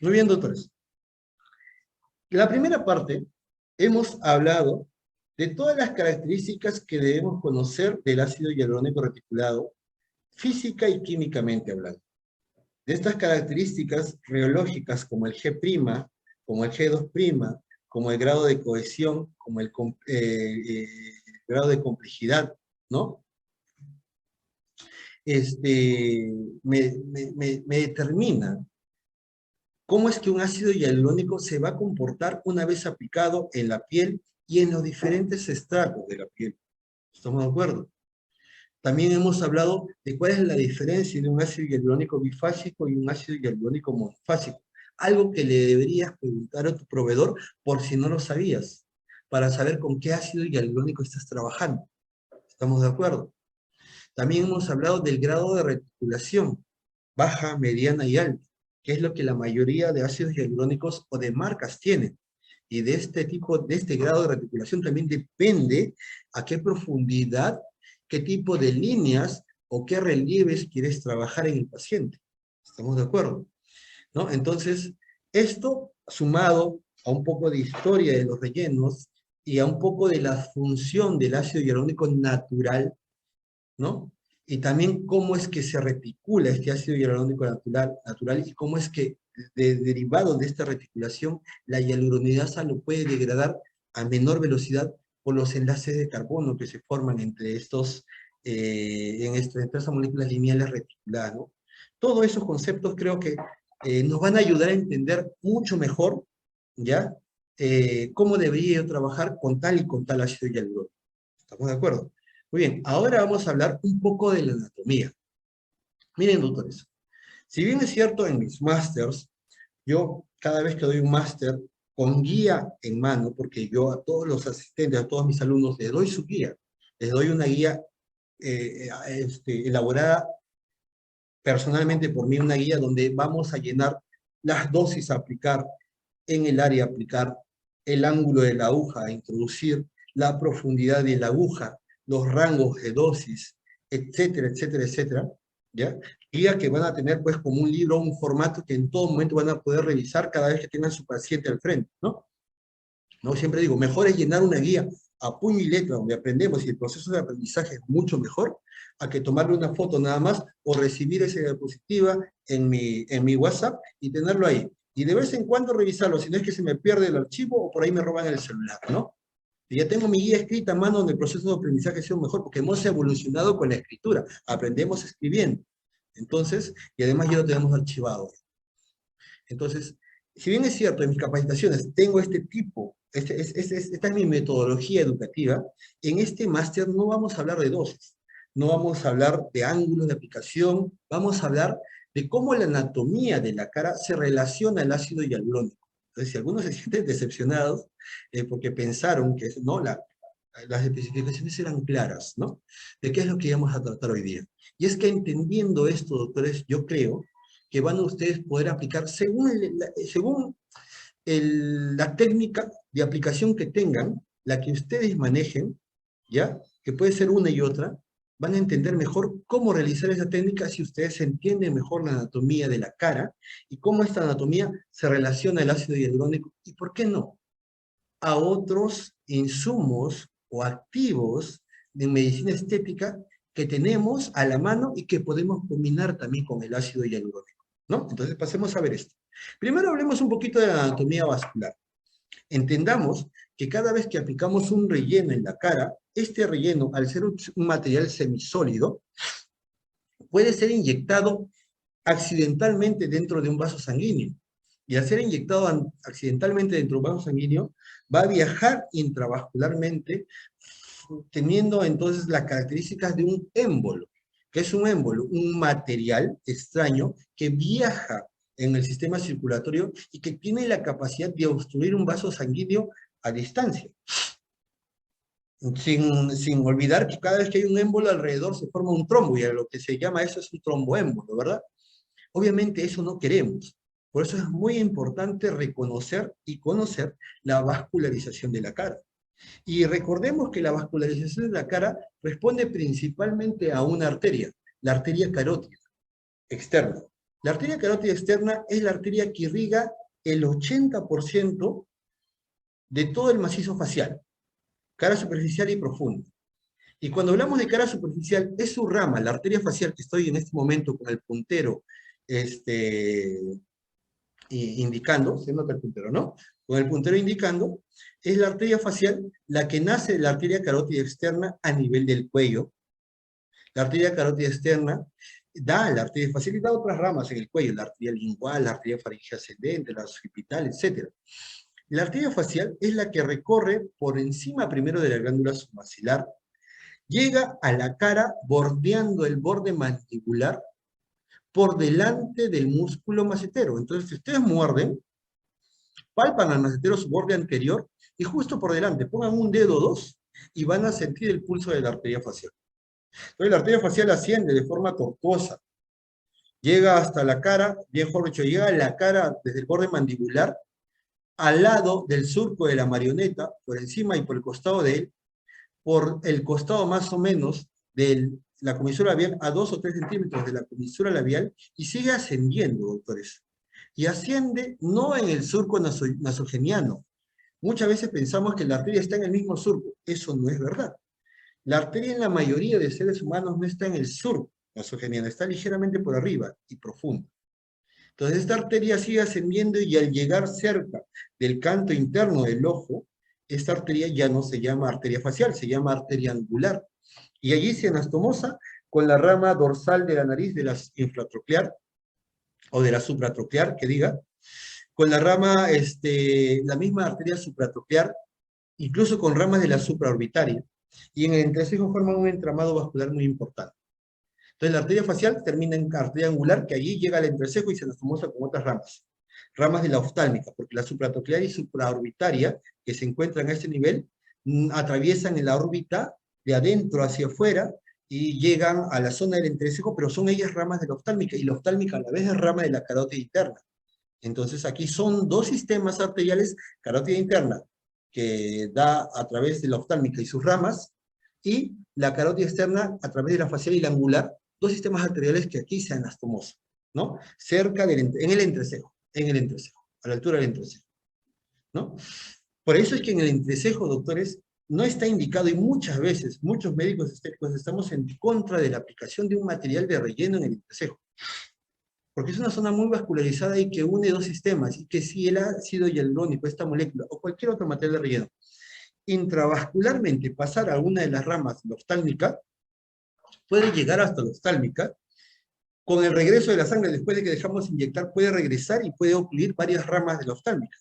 Muy bien, doctores. En la primera parte hemos hablado de todas las características que debemos conocer del ácido hialurónico reticulado, física y químicamente hablando. De estas características reológicas como el G', como el G2', como el grado de cohesión, como grado de complejidad, ¿no? Me determina cómo es que un ácido hialurónico se va a comportar una vez aplicado en la piel y en los diferentes estratos de la piel. ¿Estamos de acuerdo? También hemos hablado de cuál es la diferencia de un ácido hialurónico bifásico y un ácido hialurónico monofásico. Algo que le deberías preguntar a tu proveedor por si no lo sabías, para saber con qué ácido hialurónico estás trabajando. ¿Estamos de acuerdo? También hemos hablado del grado de reticulación, baja, mediana y alta, que es lo que la mayoría de ácidos hialurónicos o de marcas tienen. Y de este grado de reticulación también depende a qué profundidad, qué tipo de líneas o qué relieves quieres trabajar en el paciente. ¿Estamos de acuerdo? ¿No? Entonces, esto sumado a un poco de historia de los rellenos y a un poco de la función del ácido hialurónico natural, ¿no? Y también cómo es que se reticula este ácido hialurónico natural y cómo es que derivado de esta reticulación la hialuronidasa lo puede degradar a menor velocidad por los enlaces de carbono que se forman entre entre estas moléculas lineales reticuladas, ¿no? Todos esos conceptos creo que nos van a ayudar a entender mucho mejor, ¿ya? Cómo debería yo trabajar con tal y con tal ácido hialurónico. ¿Estamos de acuerdo? Muy bien, ahora vamos a hablar un poco de la anatomía. Miren, doctores, si bien es cierto en mis másters, yo cada vez que doy un máster con guía en mano, porque yo a todos los asistentes, a todos mis alumnos, les doy su guía, les doy una guía elaborada personalmente por mí, una guía donde vamos a llenar las dosis a aplicar, en el área a aplicar, el ángulo de la aguja a introducir, la profundidad de la aguja, los rangos de dosis, etcétera, etcétera, etcétera, ¿ya? Guía que van a tener pues como un libro, un formato que en todo momento van a poder revisar cada vez que tengan su paciente al frente, ¿no? ¿No? Siempre digo, mejor es llenar una guía a puño y letra donde aprendemos y el proceso de aprendizaje es mucho mejor a que tomarle una foto nada más o recibir esa diapositiva en mi WhatsApp y tenerlo ahí. Y de vez en cuando revisarlo, si no es que se me pierde el archivo o por ahí me roban el celular, ¿no? Y ya tengo mi guía escrita a mano donde el proceso de aprendizaje ha sido mejor porque hemos evolucionado con la escritura, aprendemos escribiendo. Entonces, y además ya lo tenemos archivado. Entonces, si bien es cierto, en mis capacitaciones tengo este tipo, esta es mi metodología educativa, en este máster no vamos a hablar de dosis, no vamos a hablar de ángulos de aplicación, vamos a hablar de cómo la anatomía de la cara se relaciona al ácido hialurónico. Entonces, si algunos se sienten decepcionados porque pensaron que no, las especificaciones eran claras, ¿no? ¿De qué es lo que íbamos a tratar hoy día? Y es que entendiendo esto, doctores, yo creo que van a ustedes poder aplicar según la técnica de aplicación que tengan, la que ustedes manejen, ¿ya? Que puede ser una y otra, van a entender mejor cómo realizar esa técnica si ustedes entienden mejor la anatomía de la cara y cómo esta anatomía se relaciona al ácido hialurónico y, ¿por qué no?, a otros insumos o activos de medicina estética que tenemos a la mano y que podemos combinar también con el ácido hialurónico, ¿no? Entonces pasemos a ver esto. Primero hablemos un poquito de la anatomía vascular. Entendamos que cada vez que aplicamos un relleno en la cara, este relleno, al ser un material semisólido, puede ser inyectado accidentalmente dentro de un vaso sanguíneo. Y al ser inyectado accidentalmente dentro de un vaso sanguíneo, va a viajar intravascularmente, teniendo entonces las características de un émbolo. ¿Qué es un émbolo? Un material extraño que viaja en el sistema circulatorio y que tiene la capacidad de obstruir un vaso sanguíneo a distancia. Sin olvidar que cada vez que hay un émbolo alrededor se forma un trombo, y a lo que se llama eso es un tromboémbolo, ¿verdad? Obviamente eso no queremos. Por eso es muy importante reconocer y conocer la vascularización de la cara. Y recordemos que la vascularización de la cara responde principalmente a una arteria, la arteria carótida externa. La arteria carótida externa es la arteria que irriga el 80% de todo el macizo facial, cara superficial y profunda. Y cuando hablamos de cara superficial, es su rama, la arteria facial que estoy en este momento con el puntero indicando, se nota el puntero, ¿no? Con el puntero indicando, es la arteria facial la que nace de la arteria carótida externa a nivel del cuello. La arteria carótida externa da a la arteria facial y da otras ramas en el cuello, la arteria lingual, la arteria faríngea ascendente, la occipital, etc. La arteria facial es la que recorre por encima primero de la glándula submaxilar, llega a la cara bordeando el borde mandibular por delante del músculo macetero. Entonces, si ustedes muerden, palpan al macetero su borde anterior y justo por delante, pongan un dedo o dos y van a sentir el pulso de la arteria facial. Entonces, la arteria facial asciende de forma tortuosa, llega hasta la cara, mejor dicho, llega a la cara desde el borde mandibular, al lado del surco de la marioneta, por encima y por el costado de él, por el costado más o menos de la comisura labial a 2 o 3 centímetros de la comisura labial y sigue ascendiendo, doctores. Y asciende no en el surco nasogeniano. Muchas veces pensamos que la arteria está en el mismo surco. Eso no es verdad. La arteria en la mayoría de seres humanos no está en el surco nasogeniano, está ligeramente por arriba y profunda. Entonces esta arteria sigue ascendiendo y al llegar cerca del canto interno del ojo, esta arteria ya no se llama arteria facial, se llama arteria angular. Y allí se anastomosa con la rama dorsal de la nariz de la infratroclear, o de la supratroclear, que diga, con la rama, la misma arteria supratroclear, incluso con ramas de la supraorbitaria. Y en el entrecejo forman un entramado vascular muy importante. Entonces la arteria facial termina en arteria angular, que allí llega al entrecejo y se anastomosa con otras ramas. Ramas de la oftálmica, porque la supratroclear y supraorbitaria, que se encuentran a este nivel, atraviesan en la órbita de adentro hacia afuera y llegan a la zona del entrecejo, pero son ellas ramas de la oftálmica, y la oftálmica a la vez es rama de la carótida interna. Entonces aquí son dos sistemas arteriales, carótida interna, que da a través de la oftálmica y sus ramas, y la carótida externa a través de la facial y la angular, dos sistemas arteriales que aquí se anastomosan, ¿no? Cerca del, en el entrecejo, a la altura del entrecejo, ¿no? Por eso es que en el entrecejo, doctores, no está indicado, y muchas veces, muchos médicos estéticos estamos en contra de la aplicación de un material de relleno en el entrecejo, porque es una zona muy vascularizada y que une dos sistemas, y que si el ácido hialurónico, esta molécula, o cualquier otro material de relleno, intravascularmente pasar a una de las ramas de la oftálmica, puede llegar hasta la oftálmica, con el regreso de la sangre, después de que dejamos inyectar, puede regresar y puede ocluir varias ramas de la oftálmica.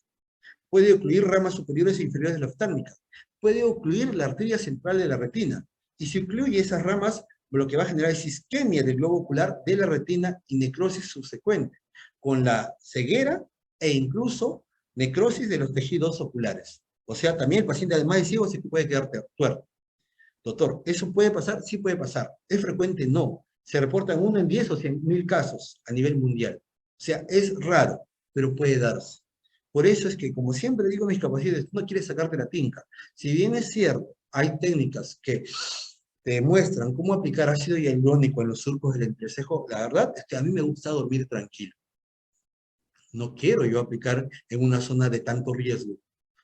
Puede ocluir ramas superiores e inferiores de la oftálmica. Puede ocluir la arteria central de la retina. Y si ocluye esas ramas, lo que va a generar es isquemia del globo ocular de la retina y necrosis subsecuente, con la ceguera e incluso necrosis de los tejidos oculares. O sea, también el paciente, además de ciego, se puede quedar tuerto. Doctor, ¿eso puede pasar? Sí puede pasar. ¿Es frecuente? No. Se reportan 1 en 10 o 100.000 casos a nivel mundial. O sea, es raro, pero puede darse. Por eso es que, como siempre digo a mis capacidades, tú no quieres sacarte la tinca. Si bien es cierto, hay técnicas que te muestran cómo aplicar ácido hialurónico en los surcos del entrecejo, la verdad es que a mí me gusta dormir tranquilo. No quiero yo aplicar en una zona de tanto riesgo.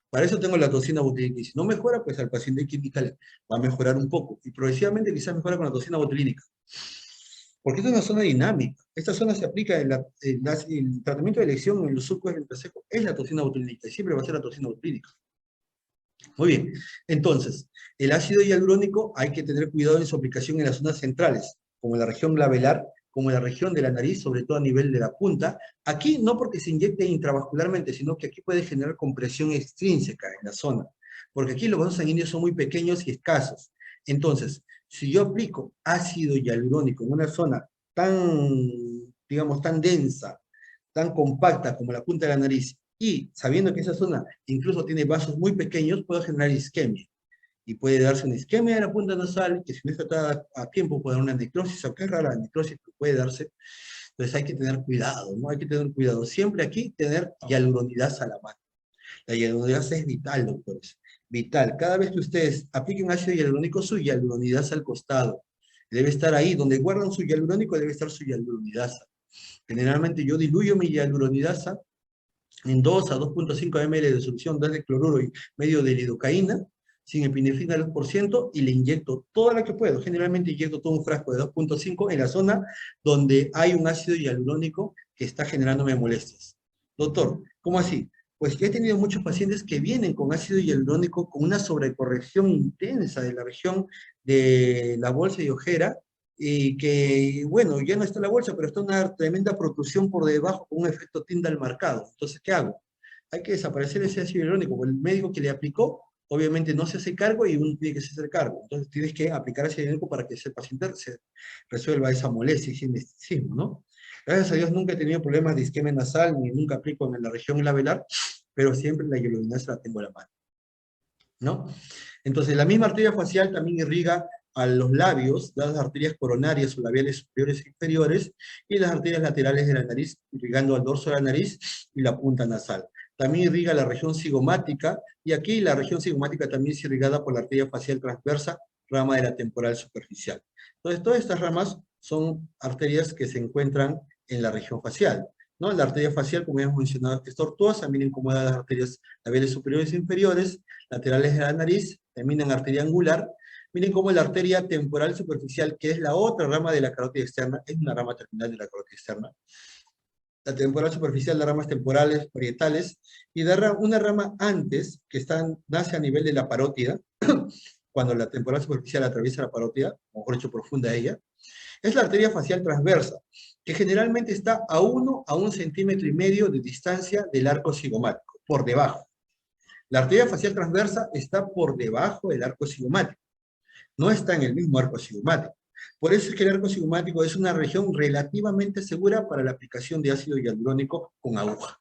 Para eso tengo la toxina botulínica. Y si no mejora, pues al paciente química le va a mejorar un poco. Y progresivamente quizás mejora con la toxina botulínica. Porque esta es una zona dinámica. Esta zona se aplica en el tratamiento de elección en los surcos del entrecejo. Es la toxina botulínica. Y siempre va a ser la toxina botulínica. Muy bien. Entonces, el ácido hialurónico hay que tener cuidado en su aplicación en las zonas centrales, como en la región glabelar, como en la región de la nariz, sobre todo a nivel de la punta. Aquí no porque se inyecte intravascularmente, sino que aquí puede generar compresión extrínseca en la zona, porque aquí los vasos sanguíneos son muy pequeños y escasos. Entonces, si yo aplico ácido hialurónico en una zona tan, digamos, tan densa, tan compacta como la punta de la nariz, y sabiendo que esa zona incluso tiene vasos muy pequeños, puede generar isquemia. Y puede darse una isquemia de la punta nasal, que si no está tratada a tiempo puede dar una necrosis, aunque es rara la necrosis, pero puede darse. Entonces hay que tener cuidado, ¿no? Hay que tener cuidado. Siempre aquí tener hialuronidasa a la mano. La hialuronidasa es vital, doctores. Vital. Cada vez que ustedes apliquen ácido hialurónico, su hialuronidasa al costado. Debe estar ahí. Donde guardan su hialurónico debe estar su hialuronidasa. Generalmente yo diluyo mi hialuronidasa en 2 a 2.5 ml de solución de cloruro y medio de lidocaína, sin epinefrina al 2%, y le inyecto toda la que puedo. Generalmente inyecto todo un frasco de 2.5 en la zona donde hay un ácido hialurónico que está generándome molestias. Doctor, ¿cómo así? Pues que he tenido muchos pacientes que vienen con ácido hialurónico con una sobrecorrección intensa de la región de la bolsa y ojera, y que, bueno, ya no está la bolsa, pero está una tremenda protrusión por debajo con un efecto Tyndall marcado. Entonces, ¿qué hago? Hay que desaparecer ese ácido hialurónico. El médico que le aplicó, obviamente no se hace cargo y uno tiene que hacer cargo. Entonces, tienes que aplicar ácido hialurónico para que ese paciente se resuelva esa molestia y ese indecitismo, ¿no? Gracias a Dios nunca he tenido problemas de isquemia nasal, ni nunca aplico en la región labelar, pero siempre la hialuronidasa la tengo a la mano, ¿no? Entonces, la misma arteria facial también irriga a los labios, las arterias coronarias o labiales superiores e inferiores, y las arterias laterales de la nariz, irrigando al dorso de la nariz y la punta nasal. También irriga la región cigomática, y aquí la región cigomática también es irrigada por la arteria facial transversa, rama de la temporal superficial. Entonces, todas estas ramas son arterias que se encuentran en la región facial, ¿no? La arteria facial, como ya hemos mencionado, es tortuosa, miren cómo da las arterias labiales superiores e inferiores, laterales de la nariz, termina en arteria angular. Miren cómo la arteria temporal superficial, que es la otra rama de la carótida externa, es una rama terminal de la carótida externa. La temporal superficial da ramas temporales, parietales, y da una rama antes, que nace a nivel de la parótida, cuando la temporal superficial atraviesa la parótida, o mejor dicho, profunda ella, es la arteria facial transversa, que generalmente está a 1 a 1,5 centímetros de distancia del arco cigomático, por debajo. La arteria facial transversa está por debajo del arco cigomático, no está en el mismo arco cigomático. Por eso es que el arco cigomático es una región relativamente segura para la aplicación de ácido hialurónico con aguja.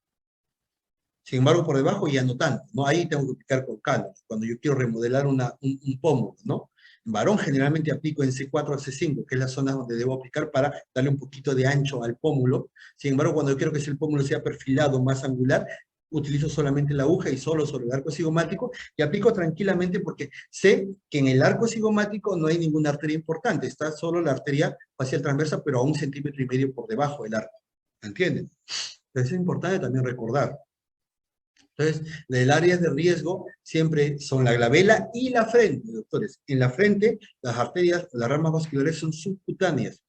Sin embargo, por debajo ya no tanto, ¿no? Ahí tengo que aplicar con calma, cuando yo quiero remodelar un pómulo, ¿no? En varón generalmente aplico en C4 a C5, que es la zona donde debo aplicar para darle un poquito de ancho al pómulo. Sin embargo, cuando yo quiero que el pómulo sea perfilado, más angular, utilizo solamente la aguja y solo sobre el arco cigomático, y aplico tranquilamente porque sé que en el arco cigomático no hay ninguna arteria importante, está solo la arteria facial transversa, pero a 1,5 centímetros por debajo del arco. ¿Entienden? Entonces es importante también recordar. Entonces, las áreas de riesgo siempre son la glabela y la frente, doctores. En la frente, las arterias, las ramas vasculares son subcutáneas.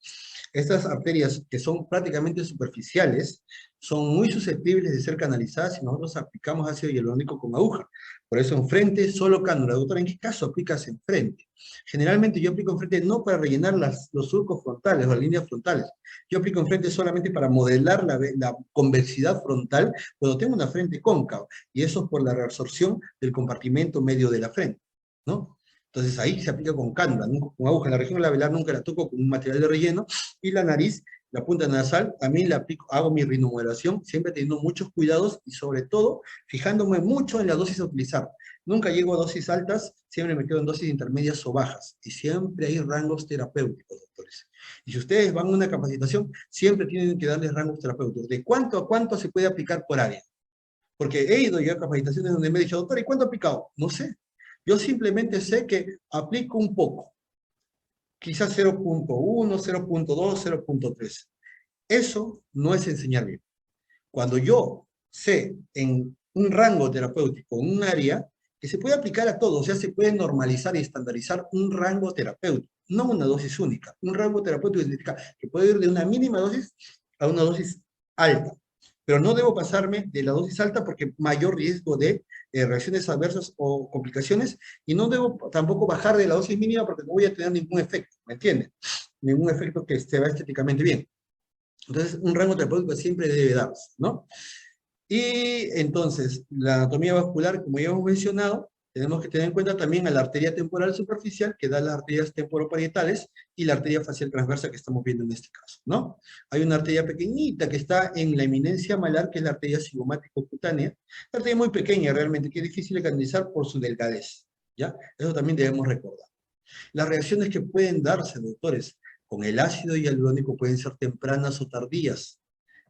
Estas arterias, que son prácticamente superficiales, son muy susceptibles de ser canalizadas si nosotros aplicamos ácido hialurónico con aguja. Por eso en frente, solo cánula. Doctora, ¿en qué caso aplicas en frente? Generalmente yo aplico en frente no para rellenar los surcos frontales o las líneas frontales. Yo aplico en frente solamente para modelar la convexidad frontal cuando tengo una frente cóncava. Y eso es por la reabsorción del compartimento medio de la frente, ¿no? Entonces ahí se aplica con cánula, nunca con aguja. En la región labelar nunca la toco con un material de relleno. Y la nariz, la punta nasal, también la aplico, hago mi rinomodelación, siempre teniendo muchos cuidados y sobre todo fijándome mucho en la dosis a utilizar. Nunca llego a dosis altas, siempre me quedo en dosis intermedias o bajas. Y siempre hay rangos terapéuticos, doctores. Y si ustedes van a una capacitación, siempre tienen que darles rangos terapéuticos. ¿De cuánto a cuánto se puede aplicar por área? Porque he ido ya a capacitaciones donde me he dicho, doctor, ¿y cuánto he aplicado? No sé. Yo simplemente sé que aplico un poco. Quizás 0.1, 0.2, 0.3. Eso no es enseñar bien. Cuando yo sé en un rango terapéutico, en un área, que se puede aplicar a todo, o sea, se puede normalizar y estandarizar un rango terapéutico, no una dosis única. Un rango terapéutico significa que puede ir de una mínima dosis a una dosis alta. Pero no debo pasarme de la dosis alta porque mayor riesgo de reacciones adversas o complicaciones, y no debo tampoco bajar de la dosis mínima porque no voy a tener ningún efecto, ¿me entienden? Ningún efecto que esté estéticamente bien. Entonces, un rango terapéutico siempre debe darse, ¿no? Y entonces, la anatomía vascular, como ya hemos mencionado, tenemos que tener en cuenta también a la arteria temporal superficial, que da las arterias temporoparietales, y la arteria facial transversa que estamos viendo en este caso, ¿no? Hay una arteria pequeñita que está en la eminencia malar, que es la arteria cigomático-cutánea, una arteria muy pequeña realmente, que es difícil de canalizar por su delgadez, ¿ya? Eso también debemos recordar. Las reacciones que pueden darse, doctores, con el ácido hialurónico pueden ser tempranas o tardías.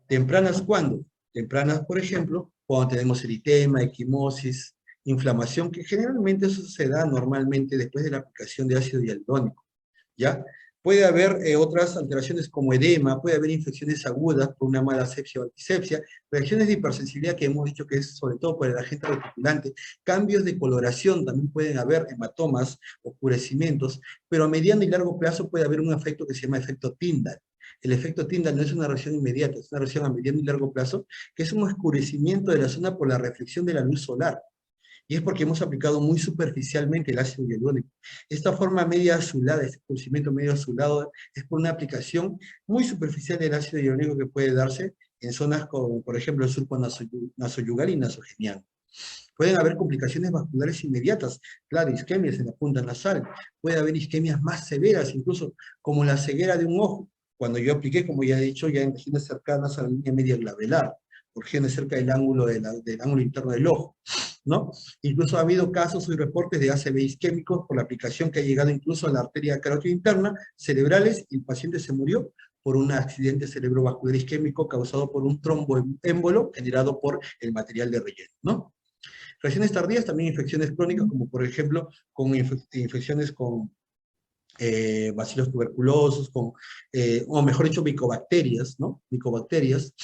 ¿Tempranas cuándo? Tempranas, por ejemplo, cuando tenemos eritema, equimosis, inflamación, que generalmente eso se da normalmente después de la aplicación de ácido hialurónico, ¿ya? Puede haber otras alteraciones como edema, puede haber infecciones agudas por una mala sepsia o antisepsia, reacciones de hipersensibilidad que hemos dicho que es sobre todo por el agente reticulante, cambios de coloración, también pueden haber hematomas, oscurecimientos, pero a mediano y largo plazo puede haber un efecto que se llama efecto Tyndall. El efecto Tyndall no es una reacción inmediata, es una reacción a mediano y largo plazo, que es un oscurecimiento de la zona por la reflexión de la luz solar. Y es porque hemos aplicado muy superficialmente el ácido hialurónico. Esta forma media azulada, este conocimiento medio azulado, es por una aplicación muy superficial del ácido hialurónico que puede darse en zonas como, por ejemplo, el surco nasoyugal y nasogeniano. Pueden haber complicaciones vasculares inmediatas, claro, isquemias en la punta nasal. Puede haber isquemias más severas, incluso como la ceguera de un ojo. Cuando yo apliqué, como ya he dicho, ya en regiones cercanas a la línea media glabelar, por regiones cerca del ángulo, del ángulo interno del ojo, ¿no? Incluso ha habido casos y reportes de ACV isquémicos por la aplicación que ha llegado incluso a la arteria carótida interna, cerebrales, y el paciente se murió por un accidente cerebrovascular isquémico causado por un tromboémbolo generado por el material de relleno, ¿no? Reacciones tardías, también infecciones crónicas, como por ejemplo, con infecciones con bacilos tuberculosos, o mejor dicho, micobacterias, ¿no? Micobacterias,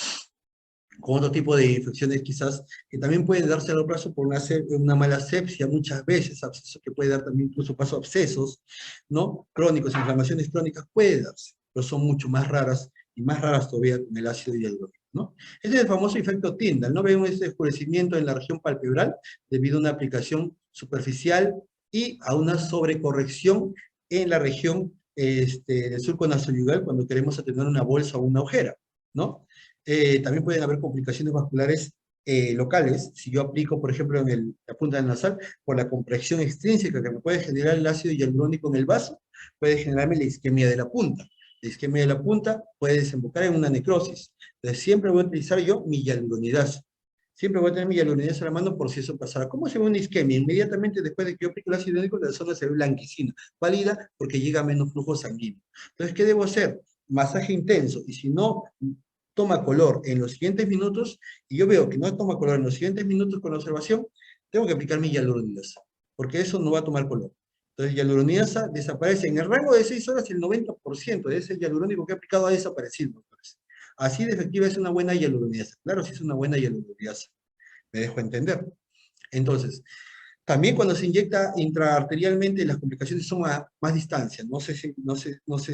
con otro tipo de infecciones quizás que también pueden darse a largo plazo por una mala sepsia, muchas veces, abscesos que puede dar también incluso paso a abscesos, ¿no? Crónicos, inflamaciones crónicas, puede darse, pero son mucho más raras y más raras todavía con el ácido hialurónico, ¿no? Este es el famoso efecto Tyndall, ¿no? Vemos este oscurecimiento en la región palpebral debido a una aplicación superficial y a una sobrecorrección en la región del surco nasoyugal cuando queremos atenuar una bolsa o una ojera, ¿no? También pueden haber complicaciones vasculares locales, si yo aplico, por ejemplo, en la punta del nasal, por la compresión extrínseca que me puede generar el ácido hialurónico en el vaso, puede generarme la isquemia de la punta. La isquemia de la punta puede desembocar en una necrosis. Entonces, siempre voy a utilizar yo mi hialuronidasa. Siempre voy a tener mi hialuronidasa a la mano por si eso pasara. ¿Cómo se ve una isquemia? Inmediatamente después de que yo aplico el ácido hialurónico, la zona se ve blanquecina, pálida, porque llega menos flujo sanguíneo. Entonces, ¿qué debo hacer? Masaje intenso. Y si no toma color en los siguientes minutos, y yo veo que no toma color en los siguientes minutos con la observación, tengo que aplicar mi hialuronidasa, porque eso no va a tomar color. Entonces, hialuronidasa desaparece. En el rango de 6 horas, el 90% de ese hialurónico que he aplicado ha desaparecido, doctores. Así de efectiva es una buena hialuronidasa. Claro, si es una buena hialuronidasa. Me dejo entender. Entonces, también cuando se inyecta intraarterialmente, las complicaciones son a más distancia. No sé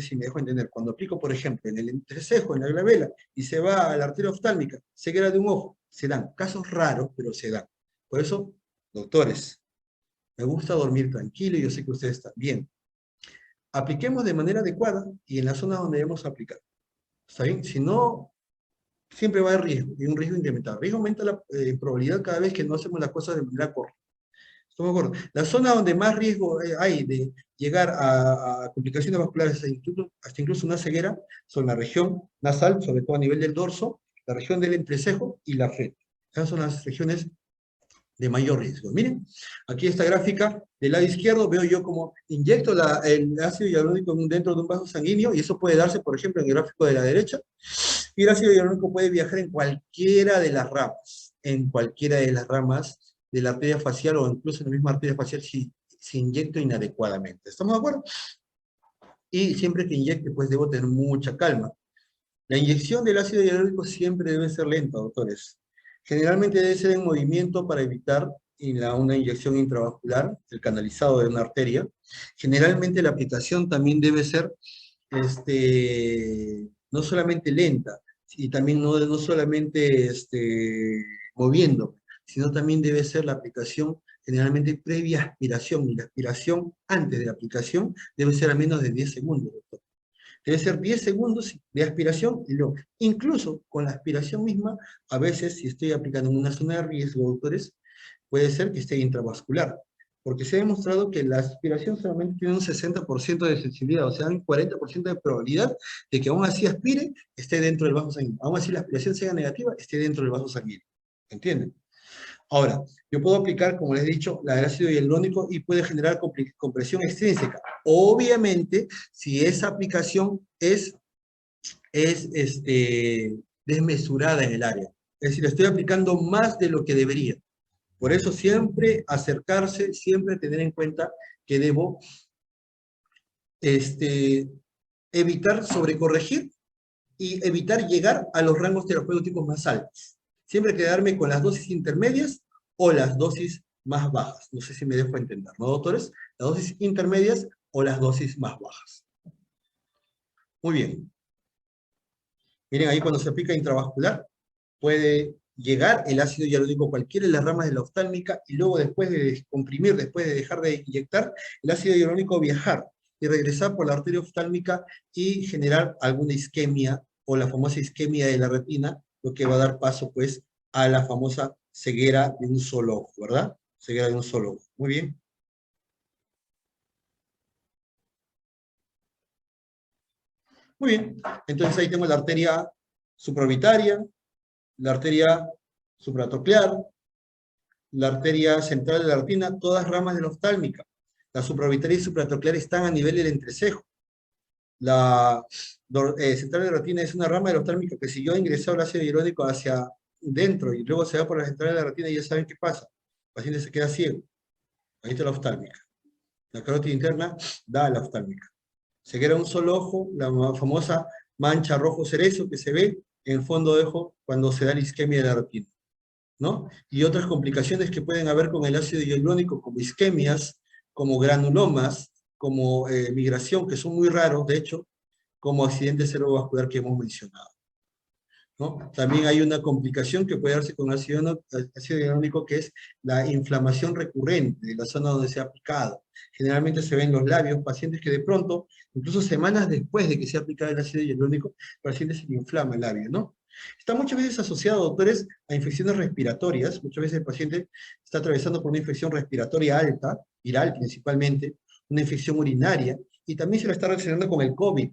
si me dejo entender. Cuando aplico, por ejemplo, en el entrecejo, en la glabela, y se va a la arteria oftálmica, ceguera de un ojo, se dan. Casos raros, pero se dan. Por eso, doctores, me gusta dormir tranquilo y yo sé que ustedes también. Apliquemos de manera adecuada y en la zona donde debemos aplicar. ¿Está bien? Si no, siempre va a haber riesgo, y un riesgo incrementado. El riesgo aumenta la probabilidad cada vez que no hacemos las cosas de manera correcta. Estamos de acuerdo. La zona donde más riesgo hay de llegar a complicaciones vasculares, hasta incluso una ceguera, son la región nasal, sobre todo a nivel del dorso, la región del entrecejo y la frente. Esas son las regiones de mayor riesgo. Miren, aquí esta gráfica, del lado izquierdo veo yo como inyecto el ácido hialurónico dentro de un vaso sanguíneo, y eso puede darse, por ejemplo, en el gráfico de la derecha, y el ácido hialurónico puede viajar en cualquiera de las ramas de la arteria facial o incluso en la misma arteria facial si se inyecta inadecuadamente. ¿Estamos de acuerdo? Y siempre que inyecte, pues debo tener mucha calma. La inyección del ácido hialurónico siempre debe ser lenta, doctores. Generalmente debe ser en movimiento para evitar una inyección intravascular, el canalizado de una arteria. Generalmente la aplicación también debe ser no solamente lenta, y también no solamente moviendo, sino también debe ser la aplicación generalmente previa aspiración, y la aspiración antes de la aplicación debe ser a menos de 10 segundos, doctor. Debe ser 10 segundos de aspiración y luego, incluso con la aspiración misma, a veces si estoy aplicando en una zona de riesgo, doctores, puede ser que esté intravascular, porque se ha demostrado que la aspiración solamente tiene un 60% de sensibilidad, o sea, un 40% de probabilidad de que aún así aspire, esté dentro del vaso sanguíneo. Aún así la aspiración sea negativa, esté dentro del vaso sanguíneo. ¿Entienden? Ahora, yo puedo aplicar, como les he dicho, la del ácido hialurónico y puede generar compresión extrínseca. Obviamente, si esa aplicación es desmesurada en el área. Es decir, estoy aplicando más de lo que debería. Por eso siempre acercarse, siempre tener en cuenta que debo evitar sobrecorregir y evitar llegar a los rangos terapéuticos más altos. Siempre quedarme con las dosis intermedias o las dosis más bajas. No sé si me dejo entender, ¿no, doctores? Las dosis intermedias o las dosis más bajas. Muy bien. Miren ahí cuando se aplica intravascular, puede llegar el ácido hialurónico a cualquiera de las ramas de la oftálmica y luego después de descomprimir, después de dejar de inyectar, el ácido hialurónico viajar y regresar por la arteria oftálmica y generar alguna isquemia o la famosa isquemia de la retina, lo que va a dar paso pues a la famosa ceguera de un solo ojo, ¿verdad? Ceguera de un solo ojo. Muy bien. Muy bien. Entonces ahí tengo la arteria supraorbitaria, la arteria supratroclear, la arteria central de la retina, todas ramas de la oftálmica. La supraorbitaria y supratroclear están a nivel del entrecejo. La central de la retina es una rama de la oftálmica que si yo ingreso el ácido hialurónico hacia dentro y luego se va por la central de la retina, ya saben qué pasa. El paciente se queda ciego. Ahí está la oftálmica. La carótida interna da a la oftálmica. Se queda un solo ojo, la famosa mancha rojo cerezo que se ve en el fondo de ojo cuando se da la isquemia de la retina, ¿no? Y otras complicaciones que pueden haber con el ácido hialurónico, como isquemias, como granulomas, como migración, que son muy raros, de hecho, como accidente cerebrovascular que hemos mencionado, ¿no? También hay una complicación que puede darse con ácido hialurónico, que es la inflamación recurrente de la zona donde se ha aplicado. Generalmente se ven en los labios, pacientes que de pronto, incluso semanas después de que se ha aplicado el ácido hialurónico, el paciente se le inflama el labio, ¿no? Está muchas veces asociado, doctores, a infecciones respiratorias. Muchas veces el paciente está atravesando por una infección respiratoria alta, viral principalmente, una infección urinaria, y también se lo está relacionando con el COVID.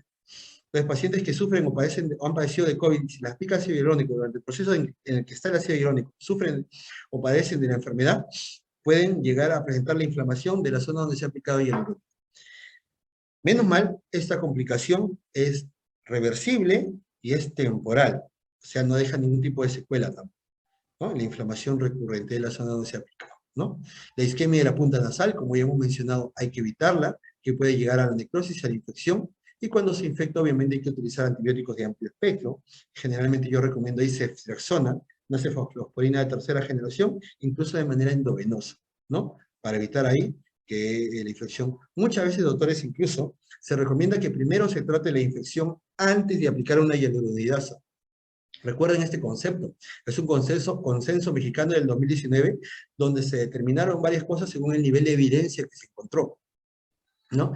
Los pacientes que sufren o, padecen, o han padecido de COVID, si las aplica ácido hialurónico durante el proceso en el que está el ácido hialurónico, sufren o padecen de la enfermedad, pueden llegar a presentar la inflamación de la zona donde se ha aplicado hialurónico. Menos mal, esta complicación es reversible y es temporal, o sea, no deja ningún tipo de secuela tampoco, ¿no? La inflamación recurrente de la zona donde se ha aplicado, ¿no? La isquemia de la punta nasal, como ya hemos mencionado, hay que evitarla, que puede llegar a la necrosis, a la infección, y cuando se infecta, obviamente hay que utilizar antibióticos de amplio espectro. Generalmente yo recomiendo ahí ceftriaxona, una cefalosporina de tercera generación, incluso de manera endovenosa, ¿no? Para evitar ahí que la infección. Muchas veces, doctores, incluso se recomienda que primero se trate la infección antes de aplicar una hialuronidasa. Recuerden este concepto. Es un consenso mexicano del 2019, donde se determinaron varias cosas según el nivel de evidencia que se encontró, ¿no?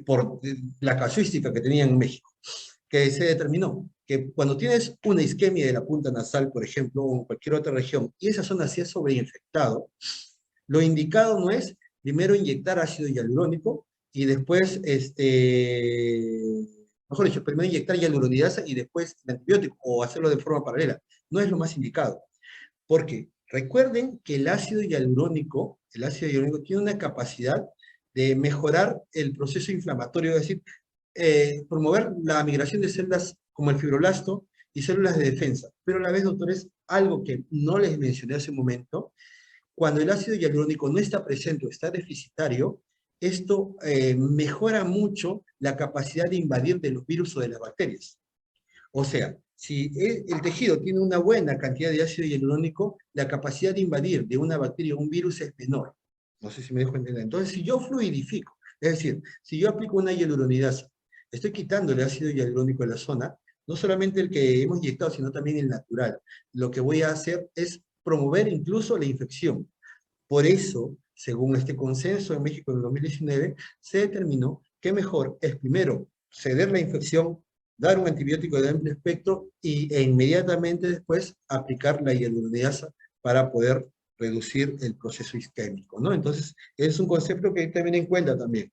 Por la casuística que tenía en México, que se determinó que cuando tienes una isquemia de la punta nasal, por ejemplo, o en cualquier otra región, y esa zona se ha sobreinfectado, lo indicado no es primero inyectar ácido hialurónico y después, mejor dicho, primero inyectar hialuronidasa y después el antibiótico, o hacerlo de forma paralela. No es lo más indicado, porque recuerden que el ácido hialurónico tiene una capacidad de mejorar el proceso inflamatorio, es decir, promover la migración de células como el fibroblasto y células de defensa. Pero a la vez, doctores, algo que no les mencioné hace un momento, cuando el ácido hialurónico no está presente o está deficitario, esto mejora mucho la capacidad de invadir de los virus o de las bacterias. O sea, si el tejido tiene una buena cantidad de ácido hialurónico, la capacidad de invadir de una bacteria o un virus es menor. No sé si me dejo entender. Entonces, si yo fluidifico, es decir, si yo aplico una hialuronidasa, estoy quitando el ácido hialurónico de la zona, no solamente el que hemos inyectado, sino también el natural. Lo que voy a hacer es promover incluso la infección. Por eso, según este consenso en México en el 2019, se determinó que mejor es primero ceder la infección, dar un antibiótico de amplio espectro e inmediatamente después aplicar la hialuronidasa para poder reducir el proceso isquémico, ¿no? Entonces, es un concepto que hay que tener en cuenta también.